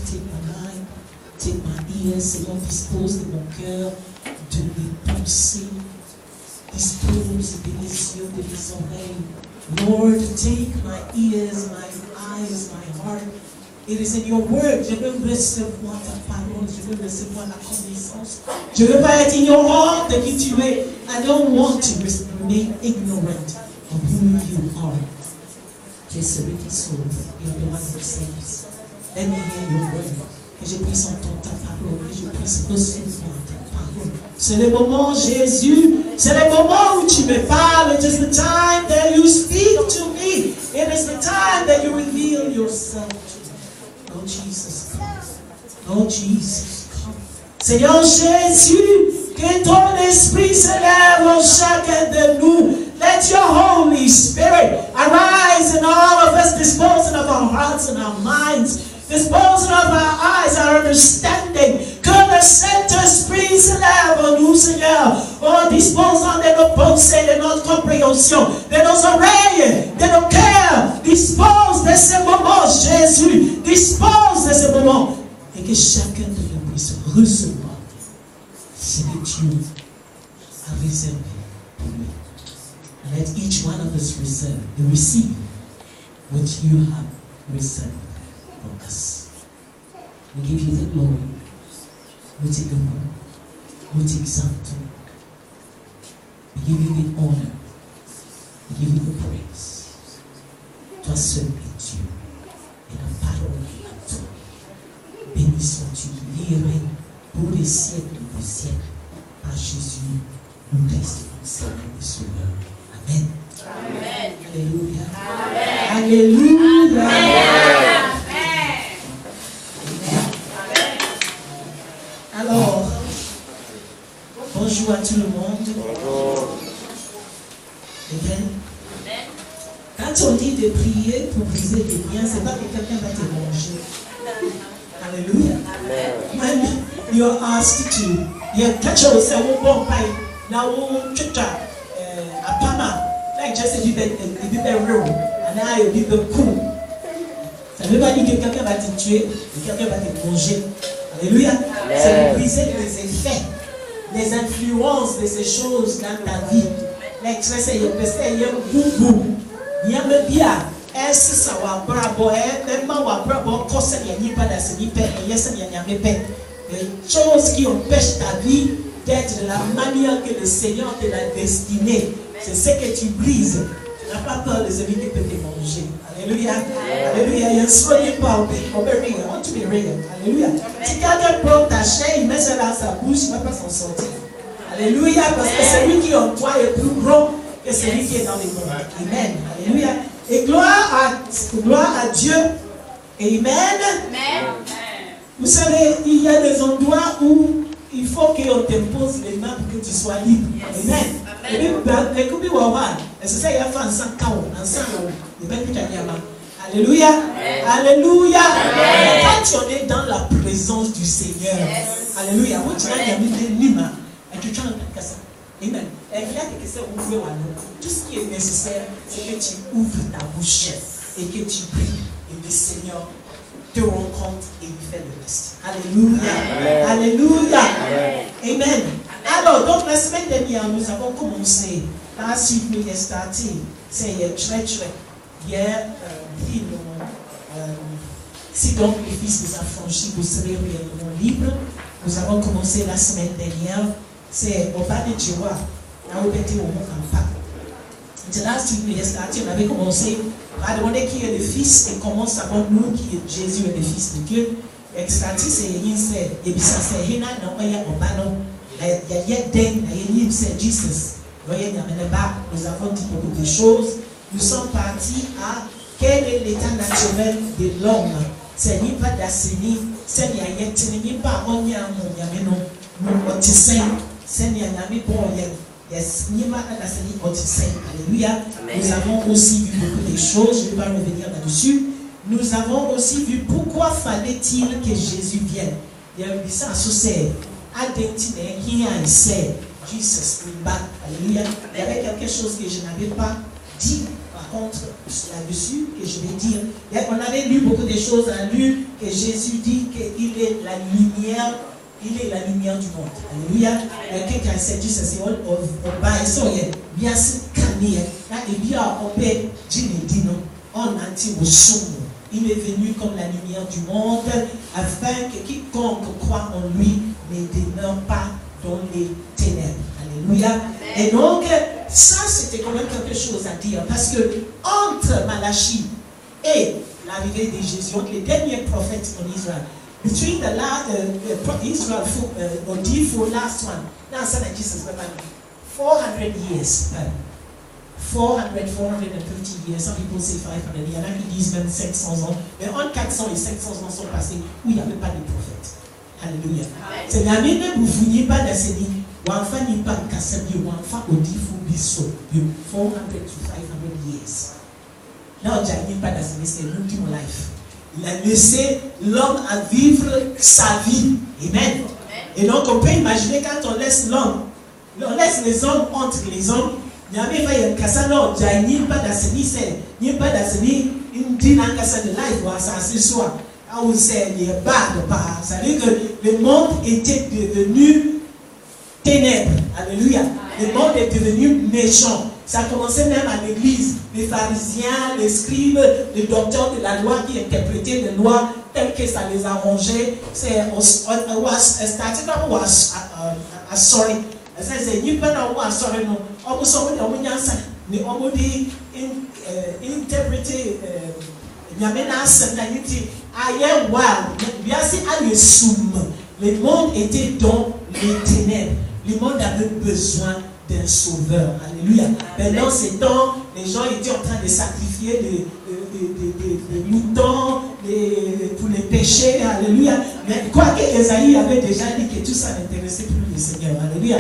take my mind, take my ears, Seigneur, dispose de mon cœur, de mes pensées, dispose de mes yeux, de mes oreilles. Lord, take my ears, my eyes, my heart. It is in your word. Je veux recevoir ta parole. Je veux recevoir la connaissance. Je veux pas être ignorant de qui tu es. I don't want to remain ignorant of who you are. Tu es celui qui sauve. You are the one who saves. Let me hear your word. Que je puisse entendre ta parole. Que je puisse recevoir ta parole. C'est le moment, Jésus. C'est le moment où tu me parles. It is the time that you speak to me. It is the time that you reveal yourself to me. Lord Jesus, come. Lord Jesus, come. Seigneur Jésus, que ton esprit se lève en chacun de nous. Let your Holy Spirit arise in all of us, disposing of our hearts and our minds, disposing of our eyes, our understanding. Que le Saint-Esprit se lève en nous, Seigneur, en disposant de nos pensées, de notre compréhension, de nos oreilles, de nos cœurs. Dispose de ce moment, Jésus. Dispose de ce moment. Et que chacun de nous puisse recevoir ce que tu as réservé pour lui. Let each one of us receive what you have reserved for us. We give you the glory. We take the honor. We exalt you. We give you the honor. We give you the praise. Toi seul es Dieu. Et la parole est à toi. Béni sois-tu, qui règne pour les siècles des siècles. Par Jésus, nous Christ, Seigneur et Sauveur. Amen. Amen. Alléluia. Amen. Alléluia. Amen. Alors, bonjour à tout le monde. Bonjour. Amen. Quand on dit de prier pour briser des liens, ce n'est pas que quelqu'un va te manger. Alléluia. When you're asked to, you catch yourself, bon pai, now chuta, apama, like just a bit real, and now you be cool. Ça ne veut pas dire que quelqu'un va te tuer, que quelqu'un va te manger. Alléluia. C'est de briser les effets, les influences de ces choses dans ta vie. Like tu sais, il y a un boubou, il y a un bien. Est-ce ça va bravo, même va bravo, quand ça n'y a pas d'assez paix, et yes, il y a mes paix. Les choses qui empêchent ta vie d'être de la manière que le Seigneur te l'a destinée, c'est ce que tu brises. Tu n'as pas peur de celui qui peut te manger. Alléluia. Alléluia. Il y a un soyez pas, on peut rire, on peut rire. Alléluia. Si quelqu'un prend ta chair, il met ça dans sa bouche, il ne va pas s'en sortir. Alléluia. Parce que celui qui est en toi est plus grand que celui qui est dans les mondes. Amen. Alléluia. Et gloire à Dieu. Amen. Amen. Vous savez, il y a des endroits où il faut qu'on t'impose les mains pour que tu sois libre. Amen. Alléluia. Alléluia. Quand on est dans la présence du Seigneur, alléluia. Amen. Tout ce qui est nécessaire, c'est que tu ouvres ta bouche et que tu pries et le Seigneur te rencontre et il fait le reste. Alléluia. Alléluia. Amen. Alors, donc la semaine dernière, nous avons commencé. Là, si nous avons starté, c'est très. Hier, si donc les fils des affranchis, vous serez réellement libres. Nous avons commencé la semaine dernière. C'est au bas de Djoua. Là, on était au mont Kampa. Là, si nous avons starté, on avait commencé à demander qui est le fils et comment savons nous qui est Jésus est le fils de Dieu. Et starté, c'est Yinse. Et puis ça, c'est Hina, non, il y a un ballon. Il y a des c'est Jesus. Nous avons dit beaucoup de choses. Nous sommes partis à quel est l'état naturel de l'homme. C'est n'y pas d'assaini, c'est n'y pas on y a mon nous c'est n'y a bon yes, n'y pas d'assaini alléluia. Nous avons aussi vu beaucoup de choses, je ne vais pas revenir là-dessus. Nous avons aussi vu pourquoi fallait-il que Jésus vienne. Il y a eu ça associé. Jesus, alléluia. Il y avait quelque chose que je n'avais pas dit contre là-dessus que je vais dire. On avait lu beaucoup de choses. On a lu que Jésus dit qu'il est la lumière. Il est la lumière du monde. Alléluia. Quelqu'un s'est dit ceci. On va essayer. Bien se calmer. Là, et bien, on peut dire non. On anti au son. Il est venu comme la lumière du monde, afin que quiconque croit en lui ne demeure pas dans les ténèbres. Alléluia. Et donc, ça, c'était quand même quelque chose à dire. Parce que entre Malachie et l'arrivée de Jésus, entre les derniers prophètes en Israël, between the Israel or the last one, now son of Jesus, 400 years. 450 years, some people say 500 years, il y en a qui disent même 500 ans, mais entre 400 et 500 ans sont passés où il n'y avait pas de prophète. Alléluia. C'est la même vous ne fouillez pas dans ces livres, ou enfin n'y pas de cassette, ou enfin au dit fou biso, 400 to 500 years. Là, on n'y pas dans ces livres, c'est l'ultime life. Il a laissé l'homme à vivre sa vie. Amen. Et donc on peut imaginer quand on laisse l'homme, on laisse les hommes entre les hommes. Il y a un cas non, il n'y a pas d'assaini, il n'y a pas d'assaini, une dynamique de life, ça se soit. Ah, on sait, il y a pas de part. Ça veut dire que le monde était devenu ténèbres. Alléluia. Le monde est devenu méchant. Ça a commencé même à l'église. Les pharisiens, les scribes, les docteurs de la loi qui interprétaient les lois telles que ça les arrangeait. C'est sorry. C'est n'y pas d'avoir sorry non. On peut sortir on mais on peut dire interpréter le monde était dans les ténèbres. Le monde avait besoin d'un sauveur. Alléluia. Pendant ces temps, les gens étaient en train de sacrifier des moutons pour les péchés. Alléluia. Mais quoi que Esaïe avait déjà dit que tout ça n'intéressait plus le Seigneur. Alléluia.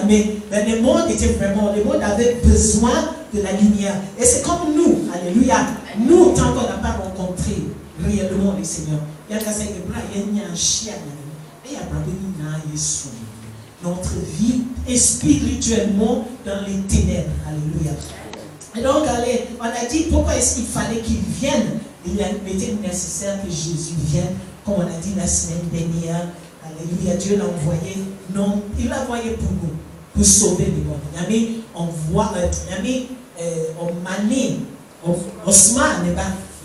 Mais le monde était vraiment, le monde avait besoin de la lumière. Et c'est comme nous. Alléluia. Nous, tant qu'on n'a pas rencontré réellement le Seigneur, il y a un chien. Notre vie est spirituellement dans les ténèbres. Alléluia. Et donc, on a dit pourquoi est-ce qu'il fallait qu'il vienne. Il était nécessaire que Jésus vienne, comme on a dit la semaine dernière. Alléluia. Dieu l'a envoyé. Non, il l'a envoyé pour nous, pour sauver le monde. On voit, on manie, on se manie,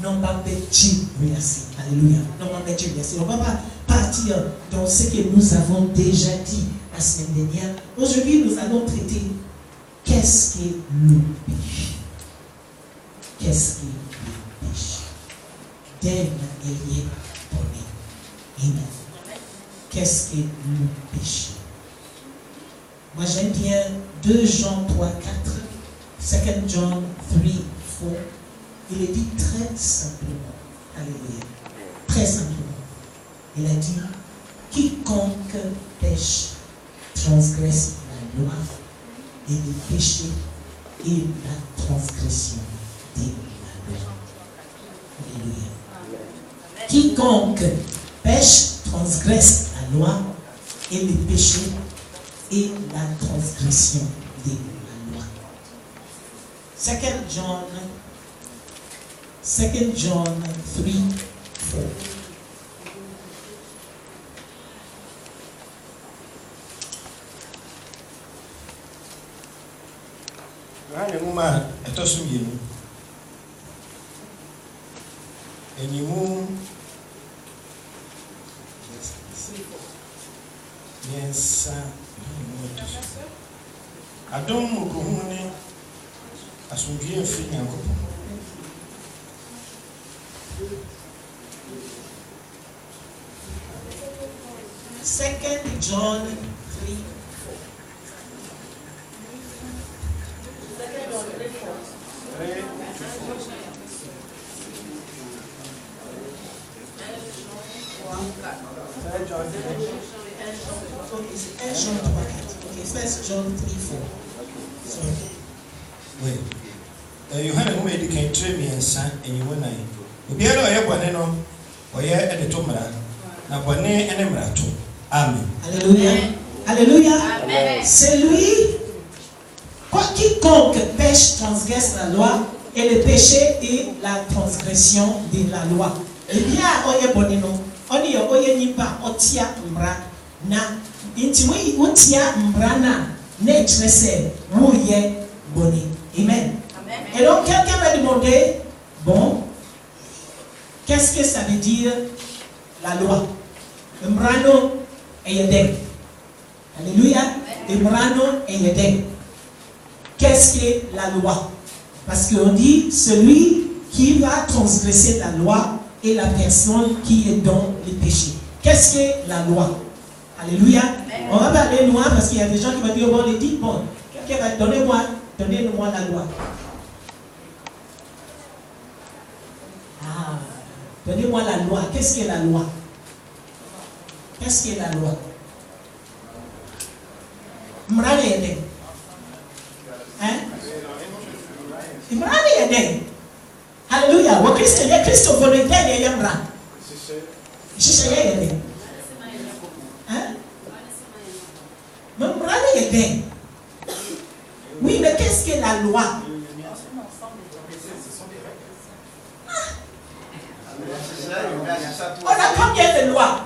non pas Dieu, merci. Alléluia. Non pas Dieu, merci. On va pas partir dans ce que nous avons déjà dit la semaine dernière. Aujourd'hui, nous allons traiter qu'est-ce que le péché. Qu'est-ce que le péché? Dès il est donné. Amen. Qu'est-ce que le péché? Moi, j'aime bien 2 Jean 3, 4, 2 John 3, 4. Il est dit très simplement. Alléluia. Très simplement. Il a dit, quiconque pêche transgresse la loi, et le péché est la transgression de la loi. Alléluia. Quiconque pêche transgresse la loi, et le péché est la transgression de la loi. 2 John 3, 4. Yohane Muma etosu yenu. Enimu Yensa Adom mukuhuni asumdie mfi Nyankopon. Second John 3, 4. Jean 3, 4. Okay, first John 3, 4. Sorry. Wait. Yohane Muma edi kan tre miensa enyiwo nan. Obiara oye bone no oye edeto mra. Na bone ene mrato. Amen. Alléluia. Alléluia. Amen. C'est lui quiconque pêche transgresse la loi, et le péché est la transgression de la loi. Eh bien, oye bonino, on y oye nipa otia mbra na intimui otia mbra na netrese wouye boni. Amen. Et donc quelqu'un m'a demandé, bon, qu'est-ce que ça veut dire la loi? Mbrano et yedek. Alléluia. Mbrano et yedek. Qu'est-ce que la loi? Parce qu'on dit celui qui va transgresser la loi est la personne qui est dans le péché. Qu'est-ce que la loi? Alléluia. On va parler loin parce qu'il y a des gens qui vont dire bon, les dit bon, quelqu'un va donnez-moi la loi. Ah, donnez-moi la loi. Qu'est-ce que la loi? Qu'est-ce que la loi? M'rane. Hein? Alléluia. Christ volontaire et yamra. Hein? Oui, mais qu'est-ce que la loi? On a combien de lois?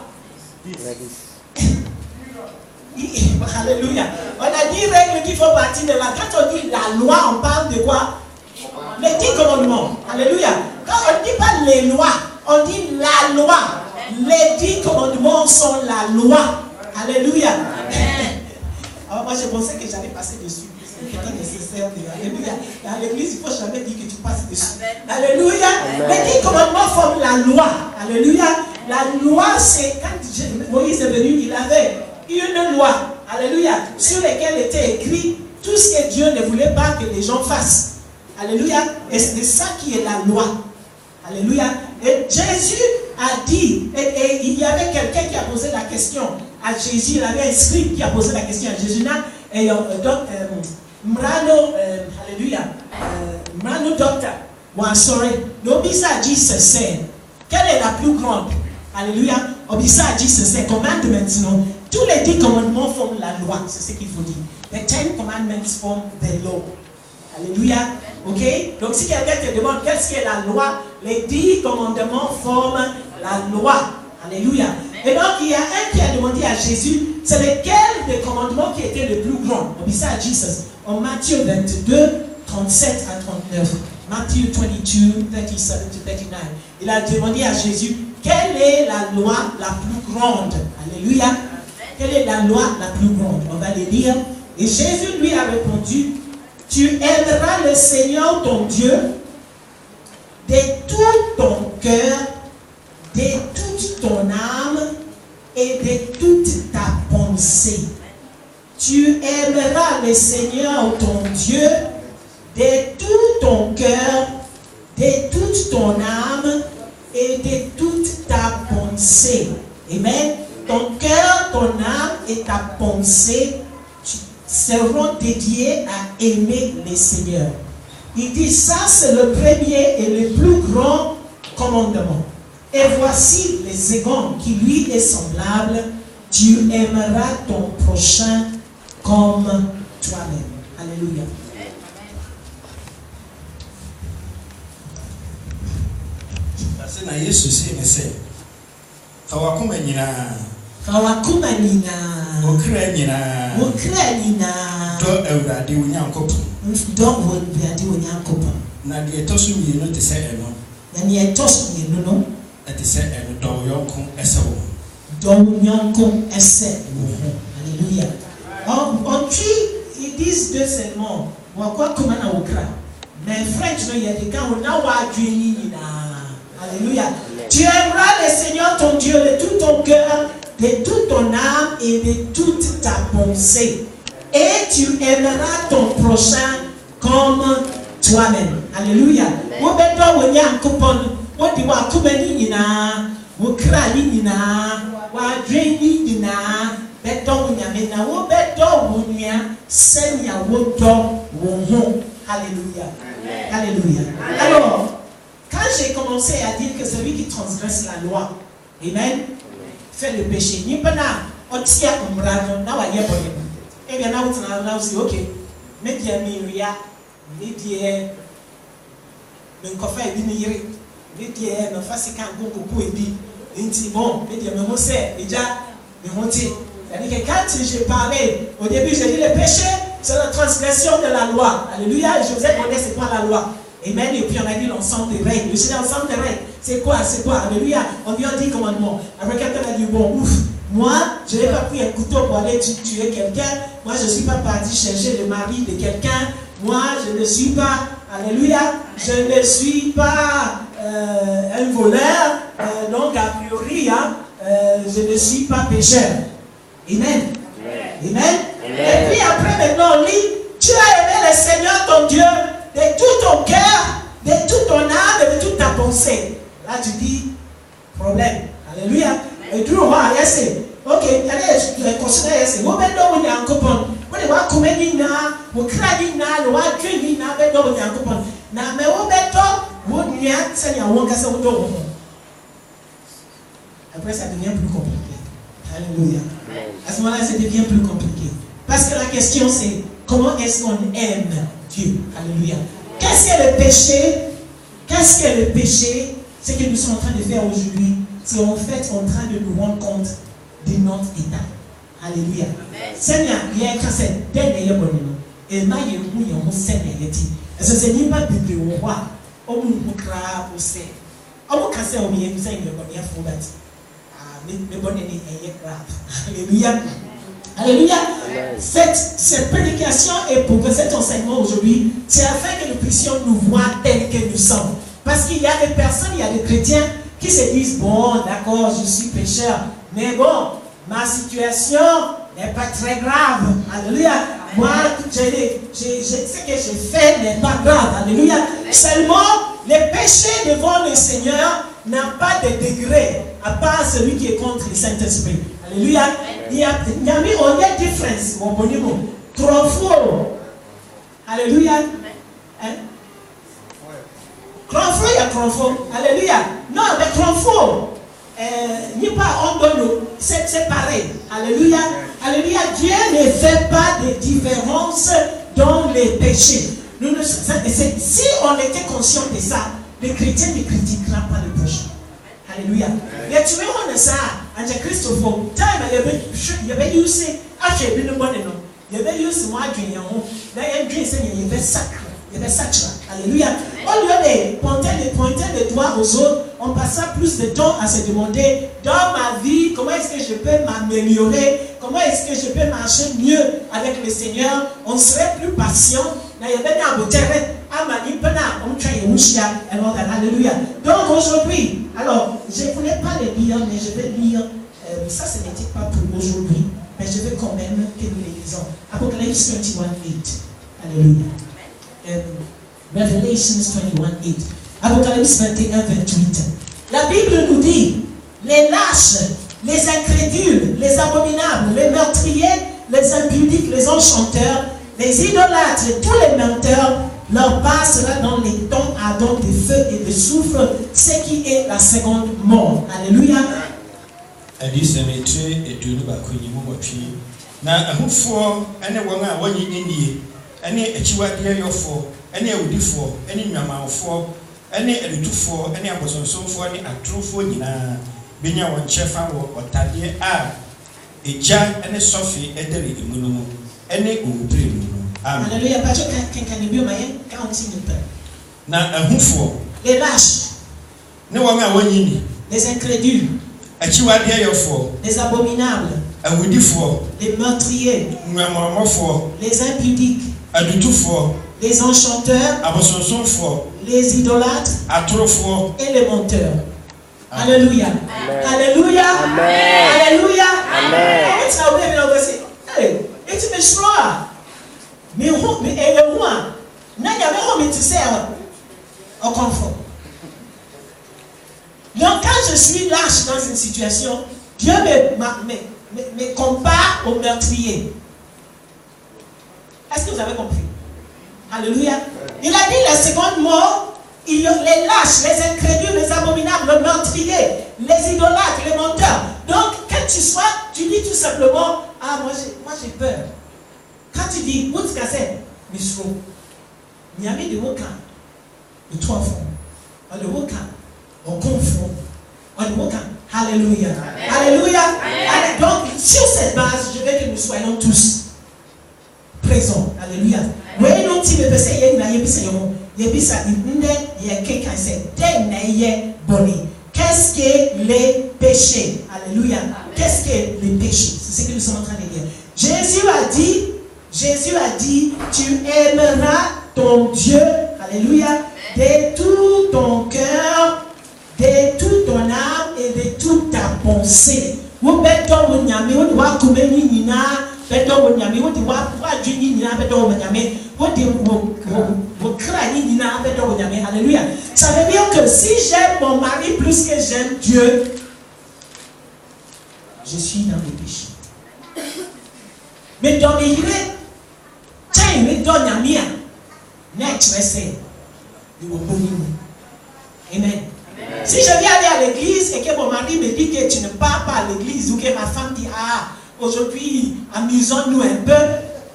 Alléluia. On a 10 règles qui font partie de la. Quand on dit la loi, on parle de quoi? Les 10 commandements. Alléluia. Quand on ne dit pas les lois, on dit la loi. Les 10 commandements sont la loi. Alléluia. Alors moi, je pensais que j'allais passer dessus. C'est pas nécessaire. Alléluia. Dans l'église, il ne faut jamais dire que tu passes dessus. Alléluia. Les 10 commandements forment la loi. Alléluia. La loi, c'est quand Moïse est venu, il avait une loi. Alléluia. Sur laquelle était écrit tout ce que Dieu ne voulait pas que les gens fassent. Alléluia. Et c'est ça qui est la loi. Alléluia. Et Jésus a dit, et il y avait quelqu'un qui a posé la question à Jésus, il avait un scribe qui a posé la question à Jésus. Et donc, Mrano, alléluia, Mrano docteur, sorry, l'obisa dit c'est quelle est la plus grande? Alléluia. Obisa dit c'est commandments, non? Tous les 10 commandements forment la loi, c'est ce qu'il faut dire. The 10 commandments form the law. Alléluia. Ok? Donc si quelqu'un te demande qu'est-ce qu'est la loi, les 10 commandements forment la loi. Alléluia. Et donc il y a un qui a demandé à Jésus, c'est lequel des commandements qui était le plus grand? On dit ça à Jésus. En Matthieu 22, 37 à 39. Matthieu 22, 37 to 39. Il a demandé à Jésus, quelle est la loi la plus grande? Alléluia. Quelle est la loi la plus grande? On va le lire. Et Jésus lui a répondu, tu aimeras le Seigneur ton Dieu de tout ton cœur, de toute ton âme et de toute ta pensée. Tu aimeras le Seigneur ton Dieu de tout ton cœur, de toute ton âme et de toute ta pensée. Amen. Ton cœur, ton âme et ta pensée seront dédiés à aimer le Seigneur. Il dit ça, c'est le premier et le plus grand commandement. Et voici les seconds qui lui est semblable. Tu aimeras ton prochain comme toi-même. Alléluia. Parce que Jésus c'est Fawakuma nina. Ukrainina. Do Ewurade Onyankopon. Do Ewurade Onyankopon. Na de etosu mienu te se eno. Na ne etosu mienu no. Te se eno do yonko ese wo. Do yonko ese wo. Alléluia. On tue, ils disent deux seulement. Pourquoi comment na okra? Mais French no yé de kan na wa adwini nina. Alléluia. Tu aimeras le Seigneur ton Dieu de tout ton cœur, de toute ton âme et de toute ta pensée. Et tu aimeras ton prochain comme toi-même. Alléluia. Vous beto wonya nkopon, wo di wa kubeni nyina, wo kra nyina, wa dweni nyina, beto wonya me na wo beto wonya senya wo do wo ho. Alléluia. Alléluia. Alors, quand j'ai commencé à dire que celui qui transgresse la loi, amen, fait le péché, ni pas na otia umbrano na wa yebo. Eh bien, là, vous allez aussi, ok. Media Miria, Media Menkofa Biniri, Media Mafasika Gongo Pouedi, Intibon, Media Memose, Media Memonti. C'est-à-dire que quand j'ai parlé, au début j'ai dit le péché, c'est la transgression de la loi. Alléluia, et je vous ai demandé c'est quoi la loi. Amen, et puis on a dit l'ensemble des règles. Je dis l'ensemble des règles. C'est quoi? Alléluia. On vient dire commandement. Après quelqu'un a dit, bon, ouf, moi, je n'ai pas pris un couteau pour aller tuer quelqu'un. Moi, je ne suis pas parti chercher le mari de quelqu'un. Moi, je ne suis pas, alléluia, je ne suis pas un voleur. Donc, a priori, je ne suis pas pécheur. Amen. Amen. Et puis après, maintenant, on lit, tu as aimé le Seigneur ton Dieu de tout ton cœur, de toute ton âme et de toute ta pensée. Là, tu dis, problème. Alléluia. Et tu vois, yes, ok, allez, considère, yes, vous mettez dans un coupon. Vous devez comme une vous créez une vous avez une dans un coupon. Mais vous mettez, vous n'y a, ça n'y a pas de vous. Après, ça devient plus compliqué. Alléluia. À ce moment-là, ça devient plus compliqué. Parce que la question, c'est comment est-ce qu'on aime Dieu? Alléluia. Qu'est-ce que le péché? Qu'est-ce que le péché? Ce que nous sommes en train de faire aujourd'hui, c'est en fait en train de nous rendre compte de notre état. Alléluia. Seigneur, il y a un cancer. Et ma yémou yémou Seigneur yéti. Et ce c'est ni pas bébé au roi. On nous craint au sein. On nous casse au milieu du Seigneur comme il y a fou bâti. Mais bonne année est grave. Alléluia. Alléluia. Cette prédication est pour que cet enseignement aujourd'hui, c'est afin que nous puissions nous voir tels que nous sommes. Parce qu'il y a des personnes, il y a des chrétiens qui se disent, bon, d'accord, je suis pécheur, mais bon, ma situation n'est pas très grave. Alléluia. Moi, ce que j'ai fait n'est pas grave. Alléluia. Seulement, les péchés devant le Seigneur n'ont pas de degré, à part celui qui est contre le Saint-Esprit. Alléluia. Il y a une différence. Mon bon mot. Trop faux. Alléluia. Hein? Cronfo, il y a cronfo. Alléluia. Non, mais cronfo, il n'y a pas en donne. C'est pareil. Alléluia. Alléluia. Dieu ne fait pas de différence dans les péchés. Si on était conscient de ça, les chrétiens ne critiqueront pas le péché. Alléluia. Mais tu vois, on a ça. And Christophe, time il y avait eu c'est acheté bien bon non. Il y avait eu ce moi qui est en là il y a c'est il y avait sacre. Il y avait sacre. Alléluia. Au lieu de pointer les doigts aux autres, on passa plus de temps à se demander dans ma vie comment est-ce que je peux m'améliorer, comment est-ce que je peux marcher mieux avec le Seigneur. On serait plus patient. Là il y avait un beau terrain. Alléluia. Donc aujourd'hui, alors je ne voulais pas le lire, mais je vais lire, ça ce n'était pas pour aujourd'hui, mais je veux quand même que nous les lisons. Apocalypse 21:8. Alléluia. Revelations 21:8. Apocalypse 21:28. La Bible nous dit, les lâches, les incrédules, les abominables, les meurtriers, les impudiques, les enchanteurs, les idolâtres et tous les menteurs, leur part sera dans les temps ardents de feu et de soufre, ce qui est la seconde mort. Alléluia. Elle dit c'est métier et Dieu nous va connu mon pied. Na ahufo ene won a wanyi enie ene echiwade yofo ene awudifo ene nwamanfo ene edutufo ene abosonsomfo ene atrofo nyina benya won chefa wo otade a eja ene sofi edere emunumu ene owupre mu. Amen. Alléluia. Parce que quelqu'un n'est bien moyen quand il ne peut. Na ahufo les lâches, ne won a wanyi ni les incrédules, echiwade yofo, les abominables, les meurtriers, les impudiques, les enchanteurs, les idolâtres et les menteurs. Alléluia. Alléluia. Alléluia. Donc quand je suis lâche dans une situation, Dieu me compare au meurtrier. Est-ce que vous avez compris? Alléluia. Il a dit la seconde mort, il y a les lâches, les incrédules, les abominables, les meurtriers, les idolâtres, les menteurs. Donc, quand tu dis tout simplement, ah, moi j'ai peur. Quand tu dis, misro. Nyame de woka de trois fois. On de woka on confond. On de woka. Alléluia. Alléluia. Donc sur cette base, je veux que nous soyons tous présents. Alléluia. Oui, non, tu me pensais hier na yebisa yo. Yebisa inde ye keka c'est deneye boni. Qu'est-ce que les péchés? Alléluia. Qu'est-ce que les péchés? C'est ce que nous sommes en train de dire. Jésus a dit, tu aimeras ton Dieu, alléluia, de tout ton cœur, de toute ton âme et de toute ta pensée. Vous béton vous nyami, vous doit couper nina, béton vous nyami, vous doit pouvoir du nina, béton vous nyami, vous craignez nina, béton vous nyami, alléluia. Ça veut dire que si j'aime mon mari plus que j'aime Dieu, je suis dans le péché. Mais dans mes idées, tiens, mais dans la mienne, n'est-ce Amen. Si je viens aller à l'église et que mon mari me dit que tu ne pars pas à l'église ou que ma femme dit ah, aujourd'hui, amusons-nous un peu,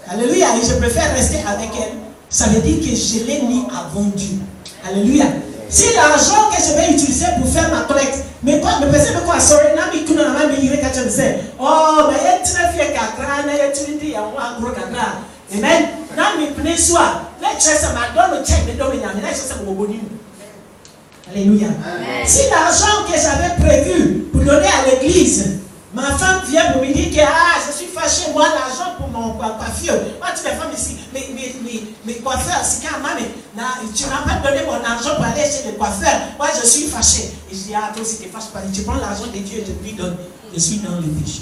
alléluia, et je préfère rester avec elle, ça veut dire que je l'ai mis avant Dieu. Alléluia. Si l'argent que je vais utiliser pour faire ma collecte, mais quoi, me pensez quoi, sorry, nami kuna na mami yire kacha nse. Oh, mais il très fier kakra, na il ya wa gros kakra. Amen. Nami pneswa, let chesa ma donne check de domi na, let chesa mo boni. Alléluia. Si l'argent que j'avais prévu pour donner à l'église, ma femme vient pour me dire que ah, je suis fâché, moi l'argent pour mon coiffure. Moi tu les femmes ici, mes coiffeurs, c'est quand même, tu n'as pas donné mon argent pour aller chez les coiffeurs. Moi je suis fâché. Et je dis ah, toi aussi tu es fâché, tu prends l'argent de Dieu et je lui donne. Je suis dans le péché.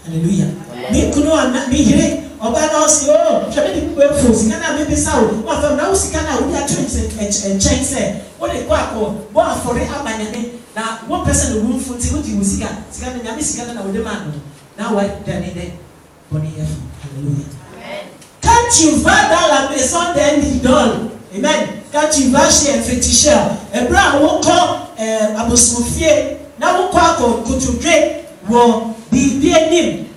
Alléluia. Mais nous on balance, oh, j'avais dit que faux, si on a même ça, on va faire là aussi quand on a tué un chance, on est quoi, on a forêt à Manyané, là, one person the room for Tigo Musica, si on a mis si on a demandé, now what done it, bonnie, alléluia. Quand tu vas dans la maison d'un idole, amen, quand tu vas chez un féticheur, un bras au corps, à vous soufier, là où quoi que tu crées, bien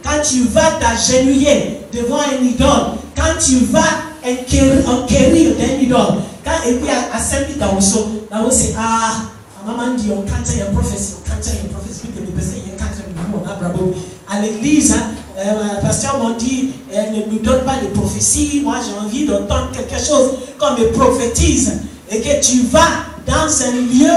quand tu vas t'agenouiller devant un idole, quand tu vas enquérir d'un idole, quand et puis à Saint-Pierre dans le saut, là où c'est ah, maman dit on cante une prophétie, que les personnes y cantent à l'église, pasteur m'a dit ne nous donne pas de prophéties, moi j'ai envie d'entendre quelque chose comme me prophétise, et que tu vas dans un lieu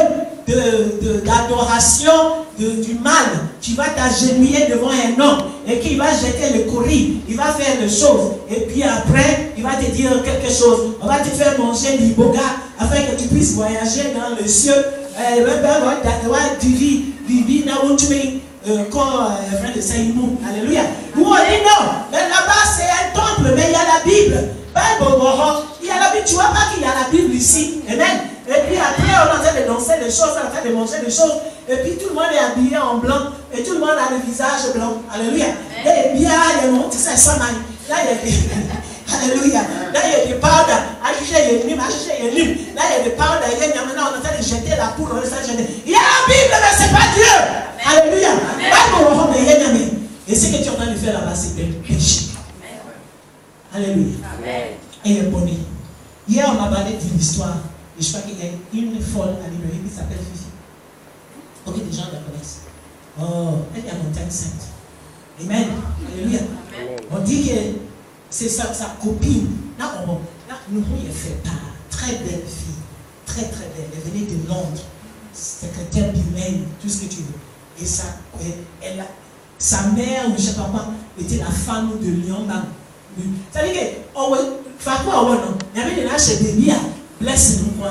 d'adoration du mal, tu vas t'agenouiller devant un homme et qu'il va jeter le courrier, il va faire les choses et puis après il va te dire quelque chose, on va te faire manger l'iboga afin que tu puisses voyager dans le ciel. Alléluia. Nous on dit non, mais là-bas c'est un temple, mais il y a la Bible. Il y a la Bible, tu vois pas qu'il y a la Bible ici. Amen. Et puis après, on est en train de danser des choses, on est en train de manger des choses. Et puis tout le monde est habillé en blanc. Et tout le monde a le visage blanc. Alléluia. Et bien, il y a tu sais, ça, là, il y a des... Alléluia. Là, il y a des powders. Là, il y a des powders. Maintenant, on est en train de jeter la poudre. Il y a la Bible, mais ce n'est pas Dieu. Alléluia. Et ce que tu es en train de faire là-bas, c'est le péché. Alléluia. Et le bonnet. Hier, on m'a parlé d'une histoire. Et je crois qu'il y a une folle à Libreville qui s'appelle Fifi. Ok, des gens la connaissent. Oh, elle est à Montagne Sainte. Amen. Alléluia. On dit que c'est sa copine. Là, nous avons fait part. Très belle fille. Très, très belle. Elle venait de Londres. Secrétaire du mail, tout ce que tu veux. Et sa mère, ou je ne sais pas quoi, était la femme de Lyon. Ça veut dire que, il y avait des lâches bébés. Blesse-nous.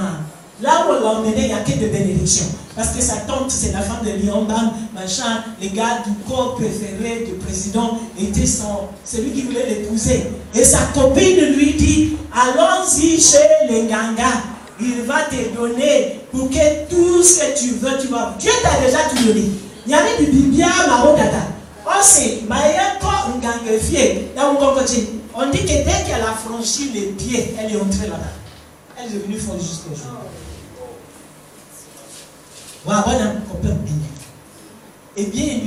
Là où on l'a emmené, il n'y a que des bénédictions. Parce que sa tante, c'est la femme de Liambam, machin, les gars du corps préféré du président était celui qui voulait l'épouser. Et sa copine lui dit, allons-y chez les Ganga. Il va te donner pour que tout ce que tu veux, tu vas. Dieu t'a déjà tout donné. Il y avait du bibia, marodata. On sait, on dit que dès qu'elle a franchi les pieds, elle est entrée là-bas. Elle est devenue folle jusqu'au jour. Eh bien,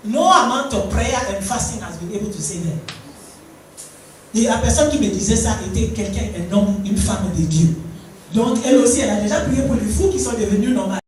no amount of prayer and fasting has been able to save her. Et la personne qui me disait ça était quelqu'un, un homme, une femme de Dieu. Donc elle aussi, elle a déjà prié pour les fous qui sont devenus normaux.